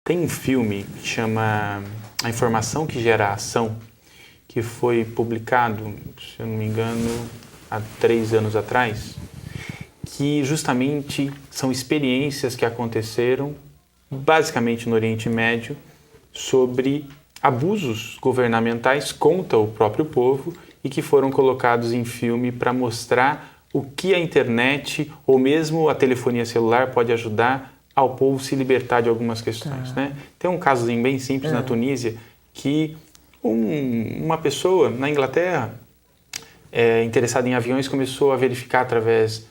Tem um filme que chama A Informação que Gera a Ação, que foi publicado, se eu não me engano, há 3 anos atrás, que justamente são experiências que aconteceram basicamente no Oriente Médio sobre abusos governamentais contra o próprio povo e que foram colocados em filme para mostrar o que a internet ou mesmo a telefonia celular pode ajudar ao povo se libertar de algumas questões, né? Tem um casozinho bem simples na Tunísia que uma pessoa na Inglaterra interessada em aviões começou a verificar através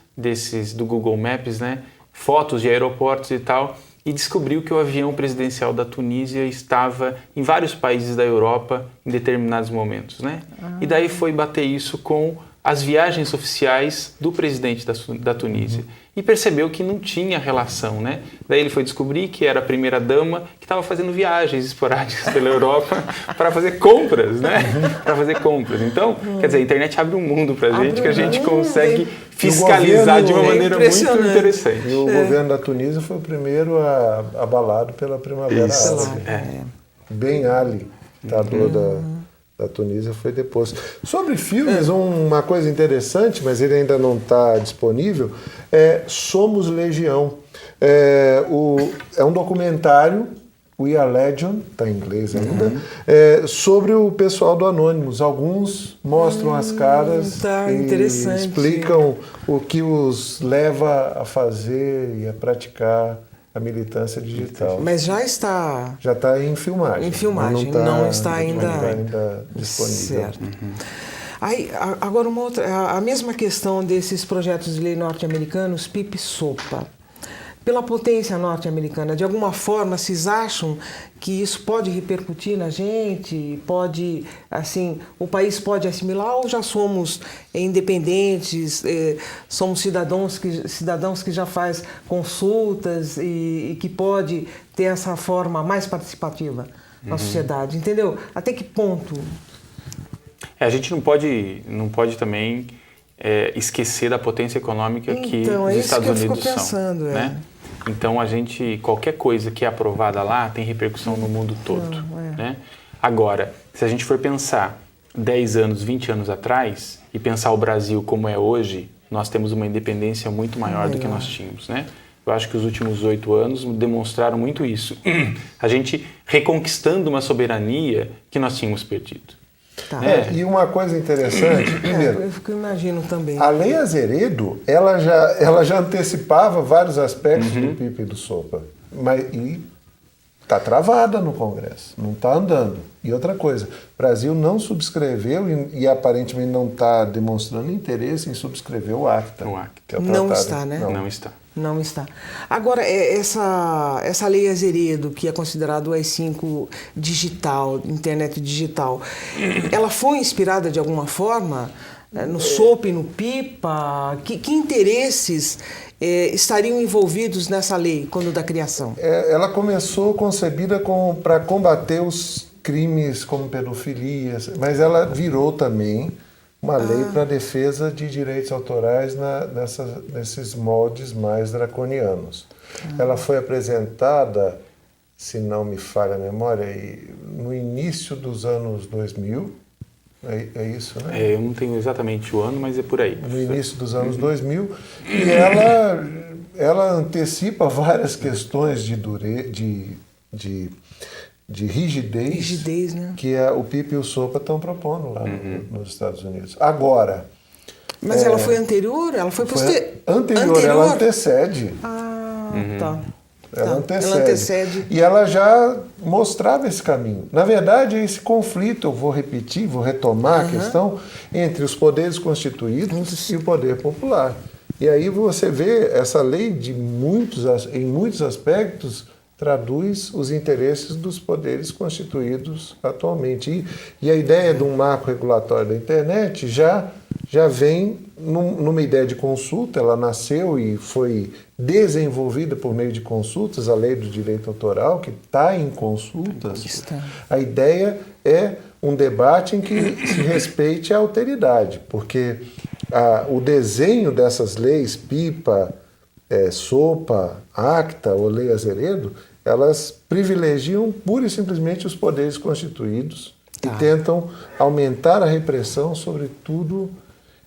do Google Maps, né, fotos de aeroportos e tal, e descobriu que o avião presidencial da Tunísia estava em vários países da Europa em determinados momentos, né? E daí foi bater isso com as viagens oficiais do presidente da Tunísia. E percebeu que não tinha relação, né? Daí ele foi descobrir que era a primeira-dama que estava fazendo viagens esporádicas pela Europa para fazer compras, né? Para fazer compras. Então, quer dizer, a internet abre um mundo para a gente que a gente consegue fiscalizar de uma maneira muito interessante. E o governo da Tunísia foi o primeiro abalado pela Primavera Árabe. Ben Ali, ditador da Tunísia, foi deposto. Sobre filmes, uma coisa interessante, mas ele ainda não está disponível, Somos Legião. É um documentário, We Are Legion, está em inglês ainda, sobre o pessoal do Anonymous. Alguns mostram as caras e explicam o que os leva a fazer e a praticar a militância digital. Mas já está... Já está em filmagem. Em filmagem, não está ainda disponível. Certo. Aí, agora, uma outra... A mesma questão desses projetos de lei norte-americanos, PIP e SOPA. Pela potência norte-americana, de alguma forma, vocês acham que isso pode repercutir na gente? Pode, assim, o país pode assimilar ou já somos independentes, somos cidadãos que já faz consultas e que pode ter essa forma mais participativa na sociedade, entendeu? Até que ponto? A gente não pode também esquecer da potência econômica que os Estados Unidos são, né? Então, qualquer coisa que é aprovada lá tem repercussão no mundo todo, né? Agora, se a gente for pensar 10 anos, 20 anos atrás e pensar o Brasil como é hoje, nós temos uma independência muito maior do que nós tínhamos, né? Eu acho que os últimos 8 anos demonstraram muito isso. A gente reconquistando uma soberania que nós tínhamos perdido. E uma coisa interessante, primeiro, eu imagino também. A Lei Azeredo, ela já antecipava vários aspectos do PIP e do SOPA, e está travada no Congresso, não está andando. E outra coisa, o Brasil não subscreveu e aparentemente não está demonstrando interesse em subscrever o ACTA. Que é o não está, né? Não está. Não está. Agora, essa lei Azeredo, que é considerado o AI-5 digital, internet digital, ela foi inspirada de alguma forma no SOPA e no PIPA? Que interesses estariam envolvidos nessa lei quando da criação? Ela começou concebida para combater os crimes como pedofilia, mas ela virou também uma lei para a defesa de direitos autorais nesses moldes mais draconianos. Ela foi apresentada, se não me falha a memória, no início dos anos 2000, é isso, né? Eu não tenho exatamente o ano, mas é por aí. No início dos anos 2000, e ela antecipa várias questões de rigidez, né? Que o PIP e o SOPA estão propondo lá nos Estados Unidos. Agora... Mas ela foi anterior? Ela foi anterior, ela antecede. Tá. Ela antecede. E ela já mostrava esse caminho. Na verdade, esse conflito, eu vou retomar a questão entre os poderes constituídos e o poder popular. E aí você vê essa lei em muitos aspectos traduz os interesses dos poderes constituídos atualmente. E a ideia de um marco regulatório da internet já vem numa ideia de consulta, ela nasceu e foi desenvolvida por meio de consultas, a lei do direito autoral, que está em consultas. A ideia é um debate em que se respeite a alteridade, porque o desenho dessas leis, PIPA, SOPA, ACTA ou Lei Azeredo, elas privilegiam pura e simplesmente os poderes constituídos e tentam aumentar a repressão sobre tudo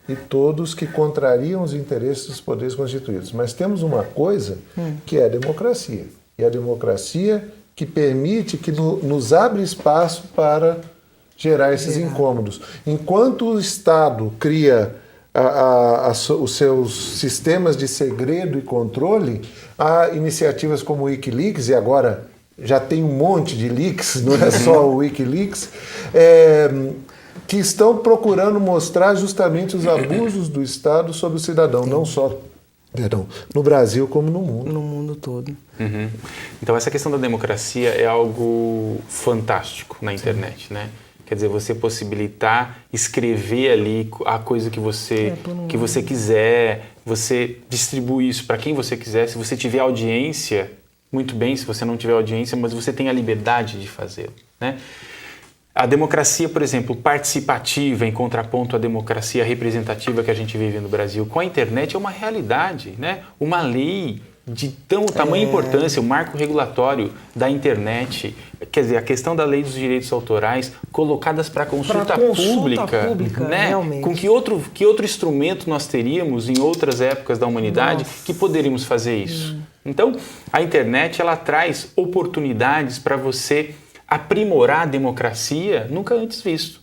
e todos que contrariam os interesses dos poderes constituídos. Mas temos uma coisa que é a democracia. E a democracia que permite, que nos abre espaço para gerar esses incômodos. Enquanto o Estado cria os seus sistemas de segredo e controle, há iniciativas como o Wikileaks, e agora já tem um monte de leaks, não é só o Wikileaks, que estão procurando mostrar justamente os abusos do Estado sobre o cidadão, não só no Brasil como no mundo. No mundo todo. Uhum. Então essa questão da democracia é algo fantástico na internet, né? Quer dizer, você possibilitar escrever ali a coisa que você quiser, você distribui isso para quem você quiser. Se você tiver audiência, muito bem. Se você não tiver audiência, mas você tem a liberdade de fazê-lo, né? A democracia, por exemplo, participativa, em contraponto à democracia representativa que a gente vive no Brasil, com a internet é uma realidade, né? Uma lei de tamanha importância, o marco regulatório da internet, quer dizer, a questão da lei dos direitos autorais colocadas para consulta pública, né? Realmente. Com que outro instrumento nós teríamos em outras épocas da humanidade que poderíamos fazer isso? Então, a internet, ela traz oportunidades para você aprimorar a democracia nunca antes visto.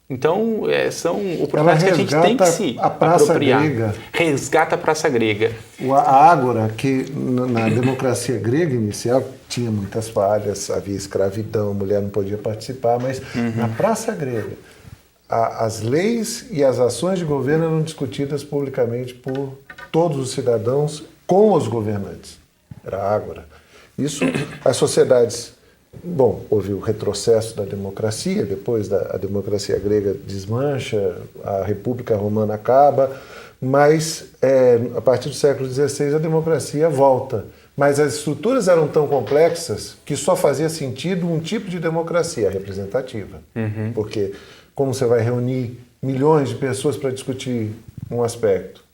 Então, são oportunidades que a gente tem que se apropriar. Grega. Resgata a Praça Grega. A Ágora, que na democracia grega inicial tinha muitas falhas, havia escravidão, a mulher não podia participar, mas na Praça Grega, as leis e as ações de governo eram discutidas publicamente por todos os cidadãos com os governantes. Era a Ágora. Isso, as sociedades... Bom, houve o retrocesso da democracia, depois a democracia grega desmancha, a República Romana acaba, mas a partir do século XVI a democracia volta. Mas as estruturas eram tão complexas que só fazia sentido um tipo de democracia representativa. Porque como você vai reunir milhões de pessoas para discutir um aspecto?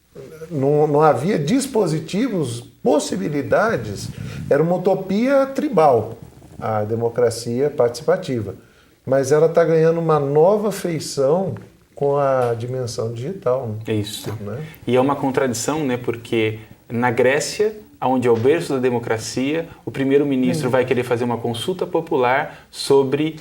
Não havia dispositivos, possibilidades, era uma utopia tribal. A democracia participativa. Mas ela está ganhando uma nova feição com a dimensão digital. Né? Isso. Né? E é uma contradição, né? Porque na Grécia, onde é o berço da democracia, o primeiro-ministro vai querer fazer uma consulta popular sobre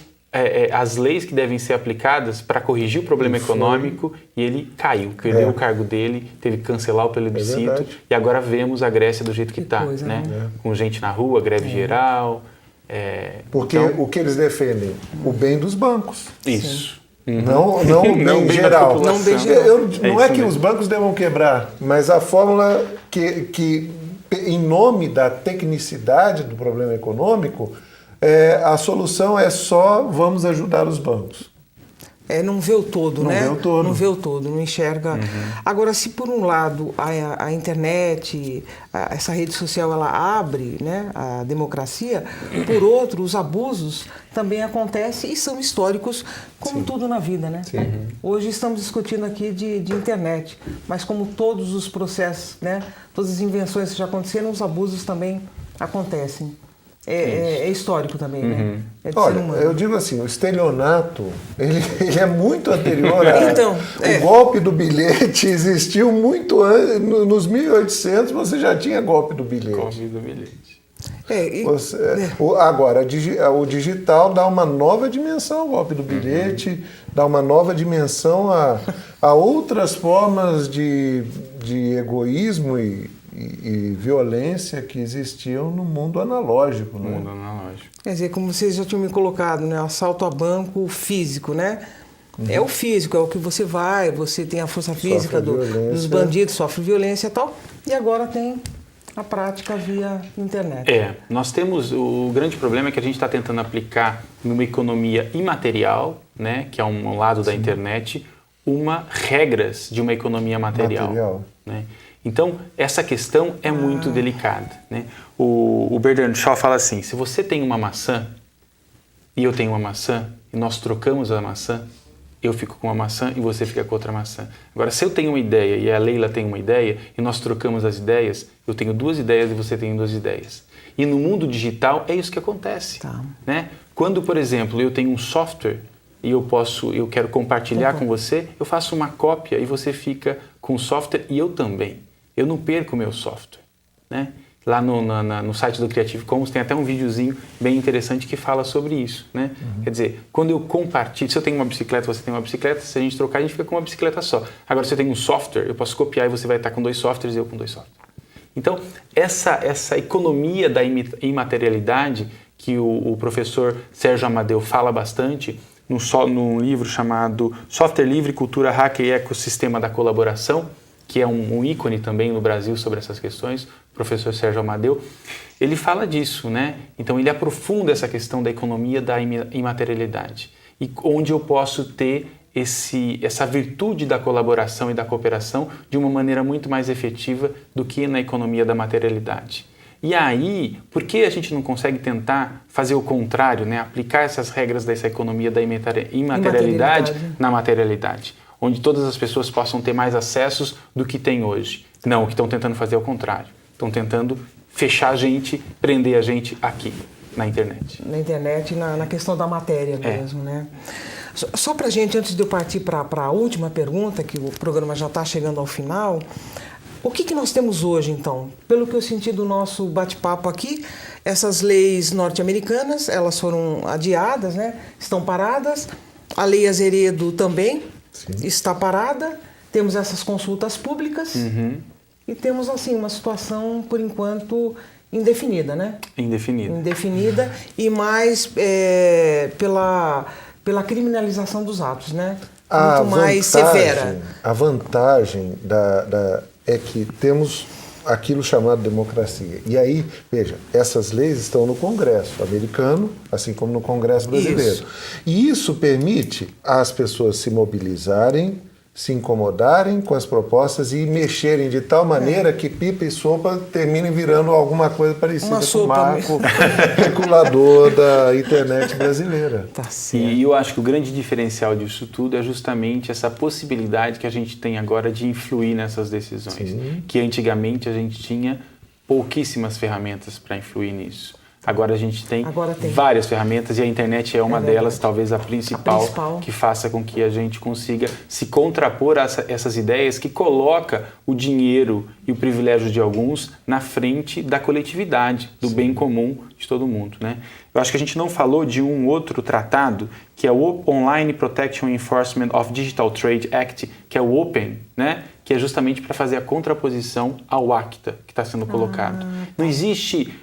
as leis que devem ser aplicadas para corrigir o problema econômico, e ele caiu, perdeu o cargo dele, teve que cancelar o plebiscito, e agora vemos a Grécia do jeito que está, né? Com gente na rua, greve geral... Porque o que eles defendem? O bem dos bancos. Isso. Não o bem geral. Não é que mesmo. Os bancos devam quebrar, mas a fórmula que em nome da tecnicidade do problema econômico, a solução é só vamos ajudar os bancos. Não vê o todo, não né? Vê o todo. Não vê o todo, não enxerga. Agora, se por um lado a internet, essa rede social, ela abre, né, a democracia, por outro, os abusos também acontecem e são históricos, como tudo na vida, né? Hoje estamos discutindo aqui de internet, mas como todos os processos, né, todas as invenções que já aconteceram, os abusos também acontecem. É histórico também, né? Olha, eu digo assim, o estelionato, ele é muito anterior a... Então, o golpe do bilhete existiu muito antes, nos 1800 você já tinha golpe do bilhete. Golpe do bilhete. Agora, o digital dá uma nova dimensão ao golpe do bilhete, dá uma nova dimensão a outras formas de egoísmo e violência que existiam no mundo analógico. No mundo analógico. Quer dizer, como vocês já tinham me colocado, né? Assalto a banco físico, né? É o físico, é o que você vai, você tem a força física dos bandidos, sofre violência e tal, e agora tem a prática via internet. Nós temos, o grande problema é que a gente está tentando aplicar numa economia imaterial, né? Que é um lado da internet, regras de uma economia material. Né? Então, essa questão é muito delicada. Né? O Bernard Shaw fala assim, se você tem uma maçã e eu tenho uma maçã e nós trocamos a maçã, eu fico com uma maçã e você fica com outra maçã. Agora, se eu tenho uma ideia e a Leila tem uma ideia e nós trocamos as ideias, eu tenho duas ideias e você tem duas ideias. E no mundo digital é isso que acontece. Né? Quando, por exemplo, eu tenho um software e eu quero compartilhar com você, eu faço uma cópia e você fica com o software e eu também. Eu não perco o meu software. Né? Lá no site do Creative Commons tem até um videozinho bem interessante que fala sobre isso. Né? Quer dizer, quando eu compartilho, se eu tenho uma bicicleta, você tem uma bicicleta, se a gente trocar, a gente fica com uma bicicleta só. Agora, se eu tenho um software, eu posso copiar e você vai estar com 2 softwares e eu com 2 softwares. Então, essa economia da imaterialidade que o professor Sérgio Amadeu fala bastante num livro chamado Software Livre, Cultura, Hacker e Ecossistema da Colaboração, que é um ícone também no Brasil sobre essas questões, o professor Sérgio Amadeu, ele fala disso, né? Então ele aprofunda essa questão da economia da imaterialidade, e onde eu posso ter essa virtude da colaboração e da cooperação de uma maneira muito mais efetiva do que na economia da materialidade. E aí, por que a gente não consegue tentar fazer o contrário, né? Aplicar essas regras dessa economia da imaterialidade na materialidade? Onde todas as pessoas possam ter mais acessos do que tem hoje. Não, o que estão tentando fazer é o contrário. Estão tentando fechar a gente, prender a gente aqui, na internet. Na internet, na questão da matéria mesmo, né? Só para a gente, antes de eu partir para a última pergunta, que o programa já está chegando ao final, o que nós temos hoje, então? Pelo que eu senti do nosso bate-papo aqui, essas leis norte-americanas, elas foram adiadas, né? Estão paradas. A Lei Azeredo também está parada. Temos essas consultas públicas e temos, assim, uma situação, por enquanto, indefinida, né? Indefinida e mais pela criminalização dos atos, né? Muito mais severa. A vantagem é que temos aquilo chamado democracia. E aí, veja, essas leis estão no Congresso americano, assim como no Congresso brasileiro. E isso permite às pessoas se mobilizarem, se incomodarem com as propostas e mexerem de tal maneira que pipa e sopa terminem virando alguma coisa parecida com o marco regulador da internet brasileira. Tá certo. E eu acho que o grande diferencial disso tudo é justamente essa possibilidade que a gente tem agora de influir nessas decisões. Que antigamente a gente tinha pouquíssimas ferramentas para influir nisso. Agora a gente tem várias ferramentas e a internet é uma delas, talvez a principal, que faça com que a gente consiga se contrapor a essas ideias que coloca o dinheiro e o privilégio de alguns na frente da coletividade, do bem comum de todo mundo, né? Eu acho que a gente não falou de um outro tratado, que é o Online Protection and Enforcement of Digital Trade Act, que é o OPEN, né? Que é justamente para fazer a contraposição ao ACTA que está sendo colocado. Não existe,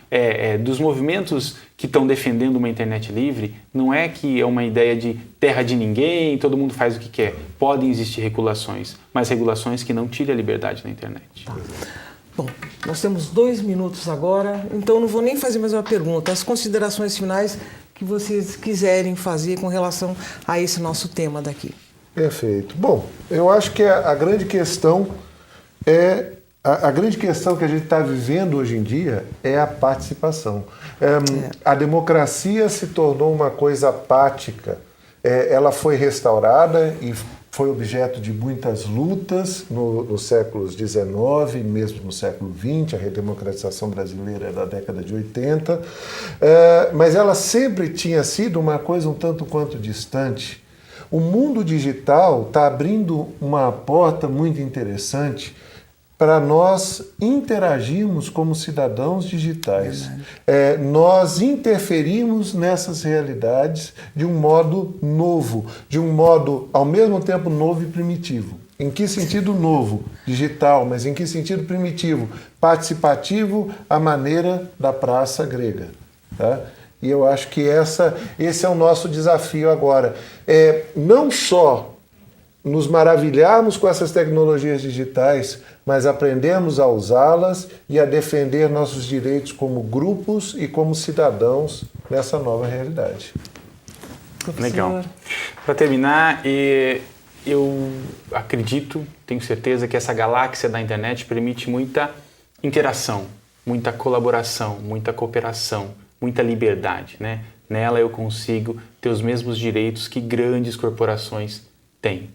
dos movimentos que estão defendendo uma internet livre, não é que é uma ideia de terra de ninguém, todo mundo faz o que quer. Podem existir regulações, mas regulações que não tirem a liberdade na internet. Bom, nós temos 2 minutos agora, então não vou nem fazer mais uma pergunta. As considerações finais que vocês quiserem fazer com relação a esse nosso tema daqui. Perfeito. Bom, eu acho que a grande questão a grande questão que a gente está vivendo hoje em dia é a participação. A democracia se tornou uma coisa apática. Ela foi restaurada e foi objeto de muitas lutas nos séculos XIX, mesmo no século XX, a redemocratização brasileira é da década de 80, mas ela sempre tinha sido uma coisa um tanto quanto distante. O mundo digital está abrindo uma porta muito interessante para nós interagirmos como cidadãos digitais. Nós interferimos nessas realidades de um modo novo, de um modo ao mesmo tempo novo e primitivo. Em que sentido novo? Digital, mas em que sentido primitivo? Participativo, à maneira da praça grega. Tá? E eu acho que esse é o nosso desafio agora. Não só nos maravilharmos com essas tecnologias digitais, mas aprendermos a usá-las e a defender nossos direitos como grupos e como cidadãos nessa nova realidade. Legal. Para terminar, eu acredito, tenho certeza que essa galáxia da internet permite muita interação, muita colaboração, muita cooperação, muita liberdade, né? Nela eu consigo ter os mesmos direitos que grandes corporações têm.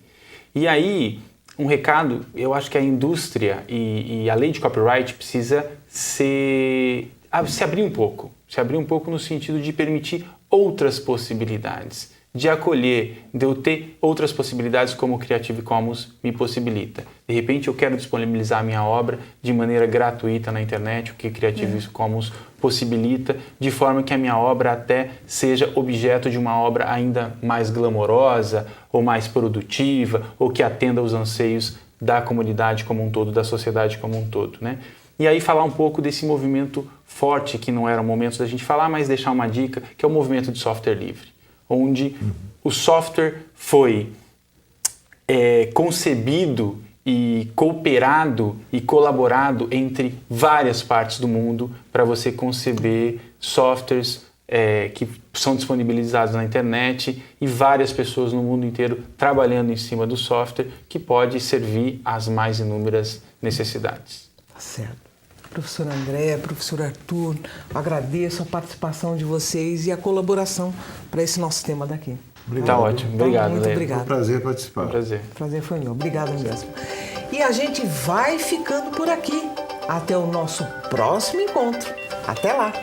E aí, um recado, eu acho que a indústria e a lei de copyright precisa ser se abrir um pouco no sentido de permitir outras possibilidades, de acolher, de eu ter outras possibilidades como o Creative Commons me possibilita. De repente eu quero disponibilizar a minha obra de maneira gratuita na internet, o que o Creative Commons possibilita, de forma que a minha obra até seja objeto de uma obra ainda mais glamourosa, ou mais produtiva, ou que atenda aos anseios da comunidade como um todo, da sociedade como um todo, né? E aí falar um pouco desse movimento forte, que não era o momento da gente falar, mas deixar uma dica, que é o movimento de software livre, onde o software foi concebido e cooperado e colaborado entre várias partes do mundo para você conceber softwares que são disponibilizados na internet e várias pessoas no mundo inteiro trabalhando em cima do software que pode servir às mais inúmeras necessidades. Tá certo. Professor André, professor Arthur, agradeço a participação de vocês e a colaboração para esse nosso tema daqui. Obrigado. Tá ótimo. Obrigado, muito obrigado. Foi um prazer participar. Prazer. Prazer foi meu. Obrigada mesmo. E a gente vai ficando por aqui. Até o nosso próximo encontro. Até lá!